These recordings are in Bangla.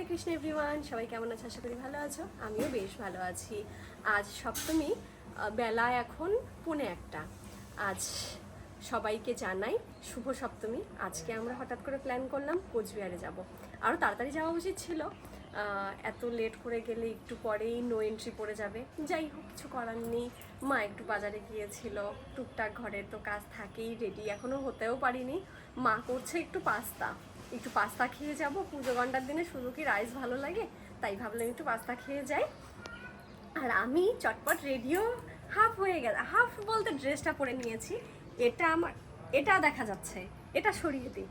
কৃষ্ণ এভরিওয়ান, সবাই কেমন আছে? আশা করি ভালো আছো। আমিও বেশ ভালো আছি। আজ সপ্তমী, বেলা এখন 1:45। আজ সবাইকে জানাই শুভ সপ্তমী। আজকে আমরা হঠাৎ করে প্ল্যান করলাম কোচবিহারে যাব। আরও তাড়াতাড়ি যাওয়া উচিত ছিল, এত লেট করে গেলে একটু পরেই নো এন্ট্রি পড়ে যাবে। যাই হোক, কিছু করার নেই। মা একটু বাজারে গিয়েছিল, টুকটাক ঘরের তো কাজ থাকেই, রেডি এখনও হতেও পারিনি। মা করছে একটু পাস্তা খেয়ে যাব। পুজো ঘন্টার দিনে শুধু কি রাইস ভালো লাগে, তাই ভাবলাম একটু পাস্তা খেয়ে যাই। আর আমি চটপট রেডিও হাফ হয়ে গেল, হাফ বলতে ড্রেসটা পরে নিয়েছি। এটা দেখা যাচ্ছে, এটা সরিয়ে দিই।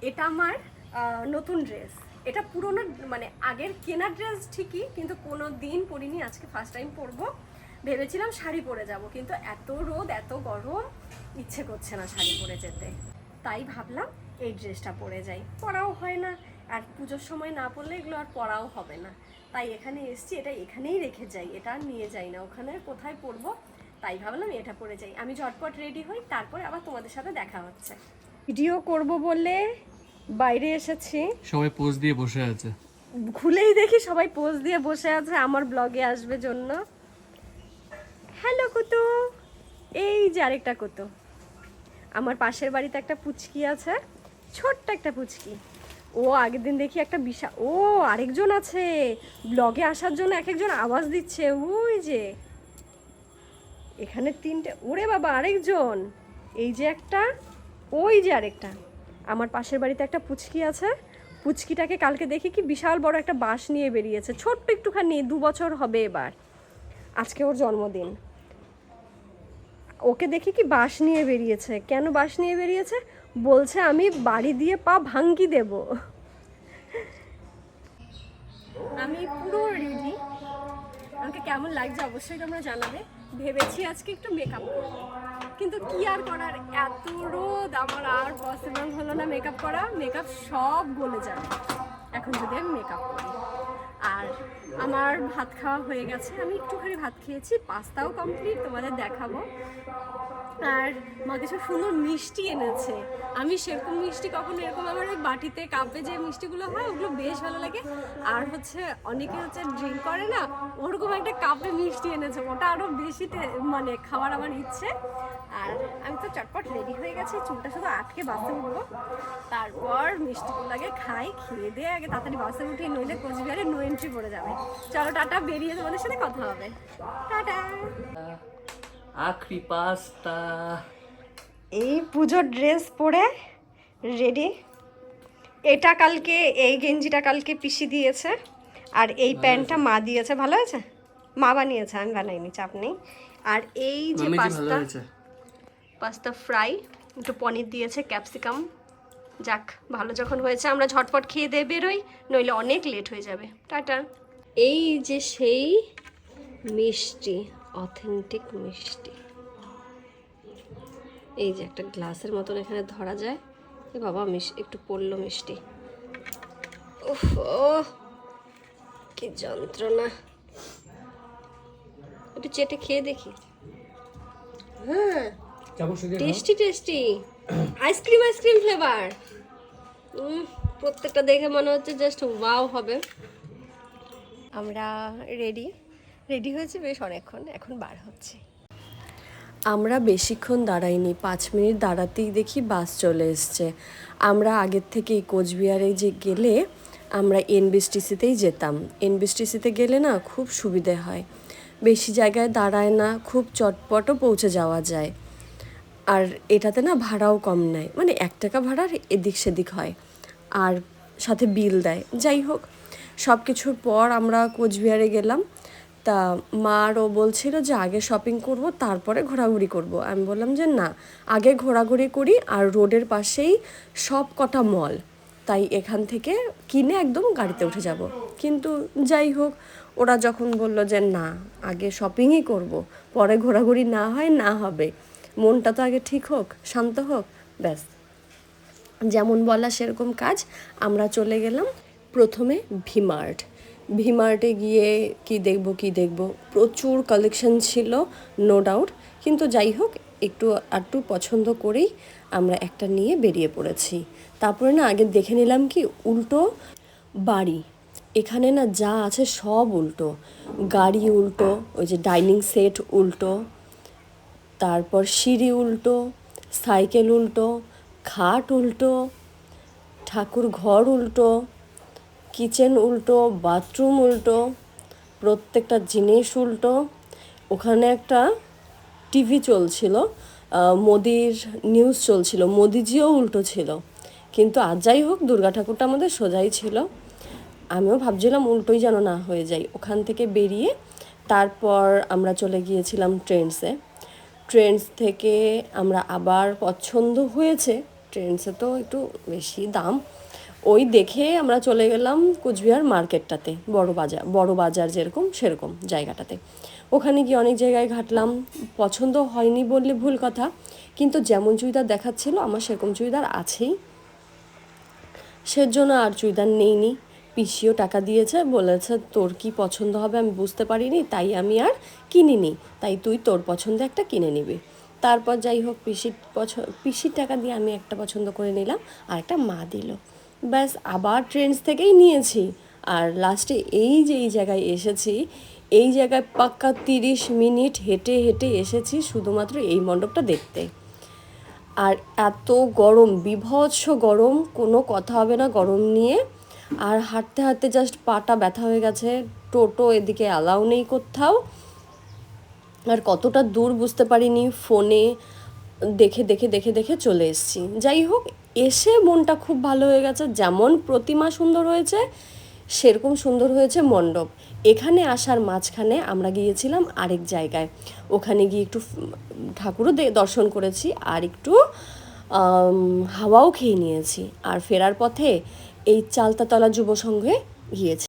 এটা আমার নতুন ড্রেস। এটা পুরোনো, মানে আগের কেনা ড্রেস ঠিকই, কিন্তু কোনো দিন পরিনি, আজকে ফার্স্ট টাইম পরবো। ভেবেছিলাম শাড়ি পরে যাব, কিন্তু এত রোদ এত গরম, ইচ্ছে করছে না শাড়ি পরে যেতে। তাই ভাবলাম এই ড্রেসটা পরে যাই, পরাও হয় না, আর পুজোর সময় না পরলে এগুলো আর পরাও হবে না। তাই এখানে এসছি, এটা এখানেই রেখে যাই, এটা আর নিয়ে যাই না, ওখানে কোথায় পরবো। তাই ভাবলাম এটা পরে যাই। আমি ঝটপট রেডি হই, তারপরে আবার তোমাদের সাথে দেখা হচ্ছে। ভিডিও করব বলে বাইরে এসেছি, সবাই পোজ দিয়ে বসে আছে। খুলেই দেখি সবাই পোজ দিয়ে বসে আছে আমার ব্লগে আসবে জন্য। হ্যালো কুতু, এই যে আরেকটা কুতু। আমার পাশের বাড়িতে একটা পুচকি আছে, ছোট্ট একটা পুচকি। ও আগের দিন দেখি একটা বিশাল, ও আরেকজন আছে ব্লগে আসার জন্য, এক একজন আওয়াজ দিচ্ছে। ওই যে এখানে 3টে, ওরে বাবা আরেকজন, এই যে একটা, ওই যে আরেকটা। আমার পাশের বাড়িতে একটা পুচকি আছে, পুচকিটাকে কালকে দেখি কি বিশাল বড় একটা বাঁশ নিয়ে বেরিয়েছে, ছোট্ট একটুখানি, 2 বছর হবে এবার। আজকে ওর জন্মদিন। ওকে দেখি কি বাঁশ নিয়ে বেরিয়েছে। কেন বাঁশ নিয়ে বেরিয়েছে? বলছে আমি বাড়ি দিয়ে পা ভাঙকি দেব। আমি পুরো রেডি, আমাকে কেমন লাগছে অবশ্যই তোমরা জানাবে। ভেবেছি আজকে একটু মেকআপ করবো, কিন্তু কি আর করার, এত রোদ, আমার আর পসিবল হলো না মেকআপ করা। মেকআপ সব গলে যাবে এখন যদি আমি মেকআপ করি। আর আমার ভাত খাওয়া হয়ে গেছে, আমি একটুখানি ভাত খেয়েছি, পাস্তাও কমপ্লিট, তোমাদের দেখাবো। আর মা কিছু সুন্দর মিষ্টি এনেছে। আমি সেরকম মিষ্টি কখনো, এরকম আমার ওই বাটিতে কাপে যে মিষ্টিগুলো হয় ওগুলো বেশ ভালো লাগে। আর হচ্ছে অনেকে হচ্ছে ড্রিঙ্ক করে না, ওরকম একটা কাপে মিষ্টি এনেছে, ওটা আরও বেশি মানে খাওয়ার আমার ইচ্ছে। আর আমি তো চটপট রেডি হয়ে গেছি, চুলটা শুধু আটকে বাসে উঠবো, তারপর মিষ্টিগুলো আগে খাই, খেয়ে দিয়ে আগে তাড়াতাড়ি বাসে উঠি, নইলে কোচবিহারে নো এন্ট্রি পড়ে যাবে। চলো টাটা, বেরিয়ে তোমাদের সাথে কথা হবে। টাটা। আখরি পাস্তা। এই পুজোর ড্রেস পরে রেডি। এটা কালকে, এই গেঞ্জিটা কালকে পিসি দিয়েছে, আর এই প্যান্টটা মা দিয়েছে। ভালো আছে, মা বানিয়েছে, আমি বানাইনি, চাপ নেই। আর এই যে পাস্তা ফ্রাই, একটু পনির দিয়েছে, ক্যাপসিকাম। যাক, ভালো যখন হয়েছে, আমরা ঝটপট খেয়ে দিয়ে বেরোই, নইলে অনেক লেট হয়ে যাবে। টাটা। এই যে সেই মিষ্টি, অথেন্টিক মিষ্টি, এই যে একটা গ্লাসের মতন এখানে ধরা যায়। এ বাবা, একটু পড়লো মিষ্টি। উফ, কি যন্ত্রণা। একটু চেটে খেয়ে দেখি। হ্যাঁ, টেস্টি টেস্টি, আইসক্রিম ফ্লেভার। প্রত্যেকটা দেখে মনে হচ্ছে জাস্ট ওয়াও হবে। আমরা রেডি হয়েছি বেশ অনেকক্ষণ, এখন বার হচ্ছে। আমরা বেশিক্ষণ দাঁড়াইনি, 5 মিনিট দাঁড়াতেই দেখি বাস চলে এসছে। আমরা আগের থেকেই কোচবিহারে যে গেলে আমরা এনবিএসটিসিতেই যেতাম। এনবিএসটিসিতে গেলে না খুব সুবিধে হয়, বেশি জায়গায় দাঁড়ায় না, খুব চটপটও পৌঁছে যাওয়া যায়। আর এটাতে না ভাড়াও কম নেয়, মানে 1 টাকা ভাড়ার এদিক সেদিক হয়, আর সাথে বিল দেয়। যাই হোক, সব কিছুর পর আমরা কোচবিহারে গেলাম। তা মারও বলছিল যে আগে শপিং করব, তারপরে ঘোরাঘুরি করব। আমি বললাম যে না, আগে ঘোরাঘুরি করি, আর রোডের পাশেই সব কটা মল, তাই এখান থেকে কিনে একদম গাড়িতে উঠে যাব। কিন্তু যাই হোক, ওরা যখন বলল যে না, আগে শপিংই করব, পরে ঘোরাঘুরি না হয় না হবে, মনটা তো আগে ঠিক হোক, শান্ত হোক, ব্যাস যেমন বলা সেরকম কাজ। আমরা চলে গেলাম প্রথমে ভিমার্টে গিয়ে কি দেখব, প্রচুর কালেকশন ছিল নো ডাউট, কিন্তু যাই হোক একটু আধটু পছন্দ করেই আমরা একটা নিয়ে বেরিয়ে পড়েছি। তারপরে না আগে দেখে নিলাম কি উল্টো বাড়ি, এখানে না যা আছে সব উল্টো, গাড়ি উল্টো, ওই যে ডাইনিং সেট উল্টো, তারপর সিঁড়ি উল্টো, সাইকেল উল্টো, খাট উল্টো, ঠাকুর ঘর উল্টো, কিচেন উল্টো, বাথরুম উল্টো, প্রত্যেকটা জিনিস উল্টো। ওখানে একটা টিভি চলছিল, মোদির নিউজ চলছিল, মোদিজিও উল্টো ছিল। কিন্তু আর যাই হোক দুর্গা ঠাকুরটা আমাদের সোজাই ছিল। আমিও ভাবছিলাম উল্টোই যেন না হয়ে যায়। ওখান থেকে বেরিয়ে তারপর আমরা চলে গিয়েছিলাম ট্রেন্ডসে। ট্রেন্ডস থেকে আমরা আবার পছন্দ হয়েছে, ট্রেন্ডসে তো একটু বেশি দাম, ওই দেখে আমরা চলে গেলাম কোচবিহার মার্কেটটাতে, বড় বাজার যেরকম সেরকম জায়গাটাতে। ওখানে গিয়ে অনেক জায়গায় ঘাটলাম, পছন্দ হয়নি বললে ভুল কথা, কিন্তু যেমন চুড়িদার দেখাচ্ছিল আমার সেরকম চুড়িদার আছেই, সেজন্য আর চুড়িদার নেইনি। পিসিও টাকা দিয়েছে, বলেছে তোর কি পছন্দ হবে আমি বুঝতে পারিনি, তাই আমি আর কিনিনি, তাই তুই তোর পছন্দে একটা কিনে নিবি। তারপর যাই হোক পিসির টাকা দিয়ে আমি একটা পছন্দ করে নিলাম, আর একটা মা দিল, ব্যাস আবার ট্রেন্ডস থেকেই নিয়েছি। আর লাস্টে এই যে এই জায়গায় এসেছি, এই জায়গায় পাক্কা 30 মিনিট হেঁটে হেঁটে এসেছি শুধুমাত্র এই মণ্ডপটা দেখতে। আর এত গরম, বীভৎস গরম, কোনো কথা হবে না গরম নিয়ে। আর হাঁটতে হাঁটতে জাস্ট পাটা ব্যথা হয়ে গেছে, টোটো এদিকে অ্যালাউ নেই কোথাও। আর কতটা দূর বুঝতে পারিনি, ফোনে দেখে দেখে দেখে দেখে চলে এসেছি। যাই হোক, এসে মনটা খুব ভালো হয়ে গেছে, যেমন প্রতিমা সুন্দর হয়েছে সেরকম সুন্দর হয়েছে মণ্ডপ। এখানে আসার মাঝখানে আমরা গিয়েছিলাম আরেক জায়গায়, ওখানে গিয়ে একটু ঠাকুরও দর্শন করেছি, আর একটু হাওয়াও খেয়ে নিয়েছি। আর ফেরার পথে এই চালতাতলা যুব সংঘে গিয়েছি।